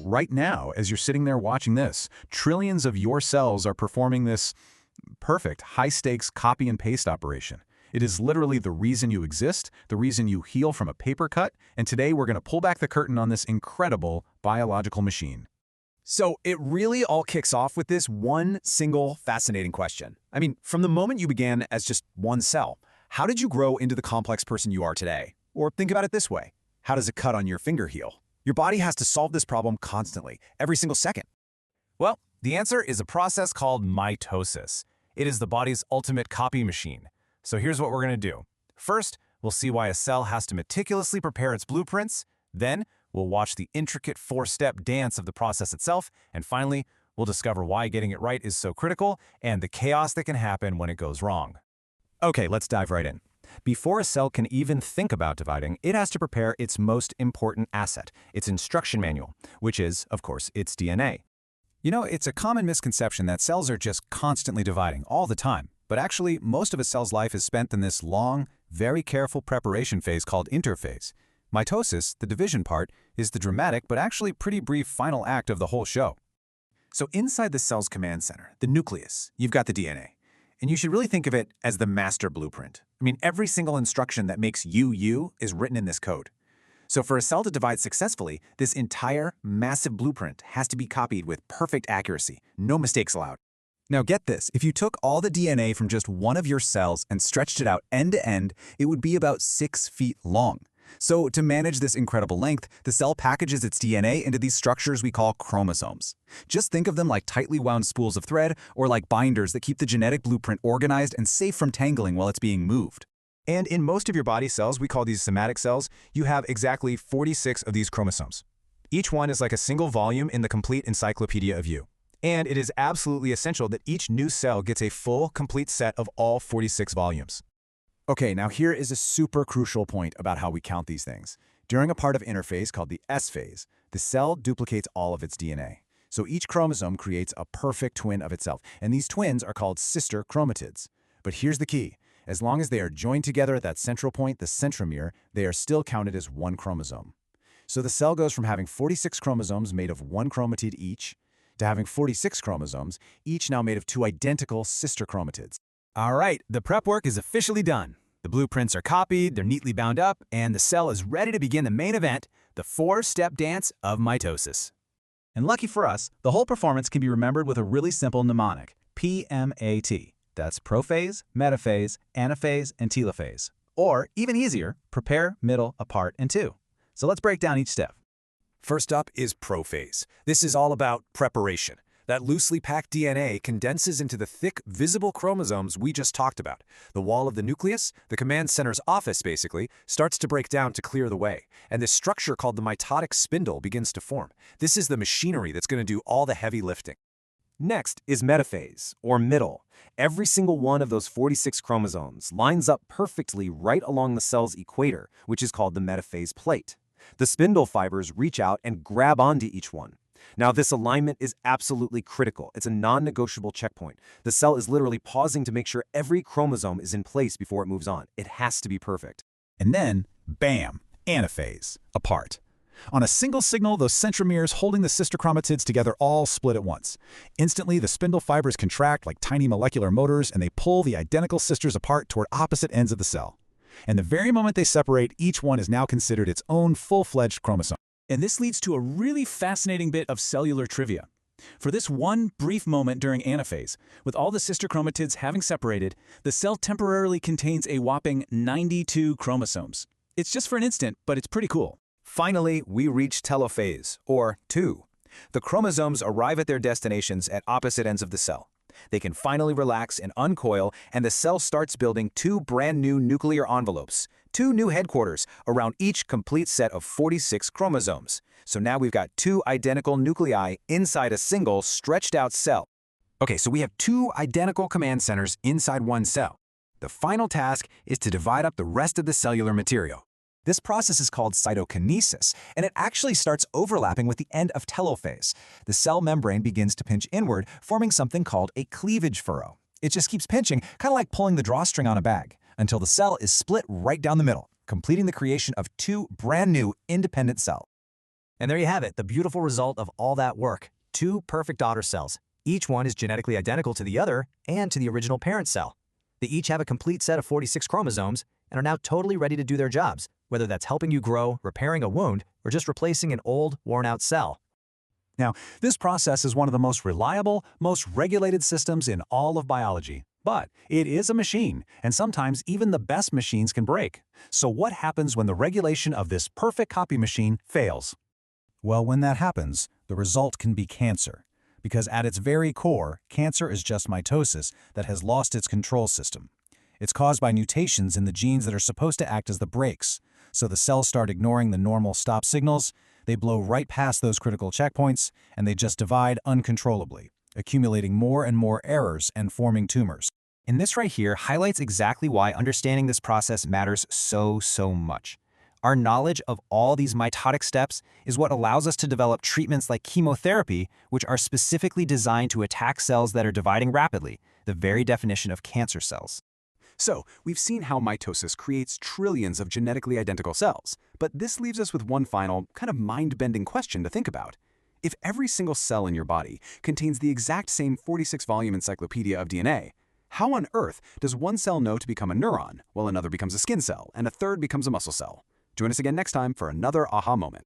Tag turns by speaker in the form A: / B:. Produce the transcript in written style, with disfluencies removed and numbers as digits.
A: Right now, as you're sitting there watching this, trillions of your cells are performing this perfect, high-stakes copy and paste operation. It is literally the reason you exist, the reason you heal from a paper cut, and today we're going to pull back the curtain on this incredible biological machine.
B: So it really all kicks off with this one single fascinating question. I mean, from the moment you began as just one cell, how did you grow into the complex person you are today? Or think about it this way, how does a cut on your finger heal? Your body has to solve this problem constantly, every single second.
C: Well, the answer is a process called mitosis. It is the body's ultimate copy machine. So here's what we're going to do. First, we'll see why a cell has to meticulously prepare its blueprints. Then, we'll watch the intricate four-step dance of the process itself. And finally, we'll discover why getting it right is so critical and the chaos that can happen when it goes wrong.
B: Okay, let's dive right in. Before a cell can even think about dividing, it has to prepare its most important asset, its instruction manual, which is, of course, its DNA. You know, it's a common misconception that cells are just constantly dividing all the time. But actually, most of a cell's life is spent in this long, very careful preparation phase called interphase. Mitosis, the division part, is the dramatic but actually pretty brief final act of the whole show. So inside the cell's command center, the nucleus, you've got the DNA. And you should really think of it as the master blueprint. I mean, every single instruction that makes you, you is written in this code. So for a cell to divide successfully, this entire massive blueprint has to be copied with perfect accuracy, no mistakes allowed. Now get this, if you took all the DNA from just one of your cells and stretched it out end to end, it would be about 6 feet long. So to manage this incredible length, the cell packages its DNA into these structures we call chromosomes. Just think of them like tightly wound spools of thread or like binders that keep the genetic blueprint organized and safe from tangling while it's being moved. And in most of your body cells, we call these somatic cells, you have exactly 46 of these chromosomes. Each one is like a single volume in the complete encyclopedia of you. And it is absolutely essential that each new cell gets a full, complete set of all 46 volumes. Okay, now here is a super crucial point about how we count these things. During a part of interphase called the S phase, the cell duplicates all of its DNA. So each chromosome creates a perfect twin of itself, and these twins are called sister chromatids. But here's the key. As long as they are joined together at that central point, the centromere, they are still counted as one chromosome. So the cell goes from having 46 chromosomes made of one chromatid each, to having 46 chromosomes, each now made of 2 identical sister chromatids.
C: All right, the prep work is officially done. The blueprints are copied, they're neatly bound up, and the cell is ready to begin the main event, the 4-step dance of mitosis.
D: And lucky for us, the whole performance can be remembered with a really simple mnemonic, PMAT. That's prophase, metaphase, anaphase, and telophase. Or, even easier, prepare, middle, apart, and two. So let's break down each step.
B: First up is prophase. This is all about preparation. That loosely packed DNA condenses into the thick, visible chromosomes we just talked about. The wall of the nucleus, the command center's office basically, starts to break down to clear the way. And this structure called the mitotic spindle begins to form. This is the machinery that's going to do all the heavy lifting. Next is metaphase, or middle. Every single one of those 46 chromosomes lines up perfectly right along the cell's equator, which is called the metaphase plate. The spindle fibers reach out and grab onto each one. Now, this alignment is absolutely critical. It's a non-negotiable checkpoint. The cell is literally pausing to make sure every chromosome is in place before it moves on. It has to be perfect.
D: And then, bam, anaphase, apart. On a single signal, those centromeres holding the sister chromatids together all split at once. Instantly, the spindle fibers contract like tiny molecular motors, and they pull the identical sisters apart toward opposite ends of the cell. And the very moment they separate, each one is now considered its own full-fledged chromosome.
E: And this leads to a really fascinating bit of cellular trivia. For this one brief moment during anaphase, with all the sister chromatids having separated, the cell temporarily contains a whopping 92 chromosomes. It's just for an instant, but it's pretty cool.
B: Finally, we reach telophase, or 2. The chromosomes arrive at their destinations at opposite ends of the cell. They can finally relax and uncoil, and the cell starts building 2 brand new nuclear envelopes, 2 new headquarters around each complete set of 46 chromosomes. So now we've got 2 identical nuclei inside a single stretched out cell. Okay, so we have 2 identical command centers inside one cell. The final task is to divide up the rest of the cellular material. This process is called cytokinesis, and it actually starts overlapping with the end of telophase. The cell membrane begins to pinch inward, forming something called a cleavage furrow. It just keeps pinching, kind of like pulling the drawstring on a bag, until the cell is split right down the middle, completing the creation of two brand new independent cells.
C: And there you have it, the beautiful result of all that work. Two perfect daughter cells. Each one is genetically identical to the other and to the original parent cell. They each have a complete set of 46 chromosomes and are now totally ready to do their jobs, whether that's helping you grow, repairing a wound, or just replacing an old, worn-out cell.
D: Now, this process is one of the most reliable, most regulated systems in all of biology. But it is a machine, and sometimes even the best machines can break. So what happens when the regulation of this perfect copy machine fails? Well, when that happens, the result can be cancer. Because at its very core, cancer is just mitosis that has lost its control system. It's caused by mutations in the genes that are supposed to act as the brakes. So the cells start ignoring the normal stop signals, they blow right past those critical checkpoints, and they just divide uncontrollably, accumulating more and more errors and forming tumors.
B: And this right here highlights exactly why understanding this process matters so much. Our knowledge of all these mitotic steps is what allows us to develop treatments like chemotherapy, which are specifically designed to attack cells that are dividing rapidly, the very definition of cancer cells.
A: So, we've seen how mitosis creates trillions of genetically identical cells, but this leaves us with one final, kind of mind-bending question to think about. If every single cell in your body contains the exact same 46-volume encyclopedia of DNA, how on earth does one cell know to become a neuron, while another becomes a skin cell, and a third becomes a muscle cell? Join us again next time for another aha moment.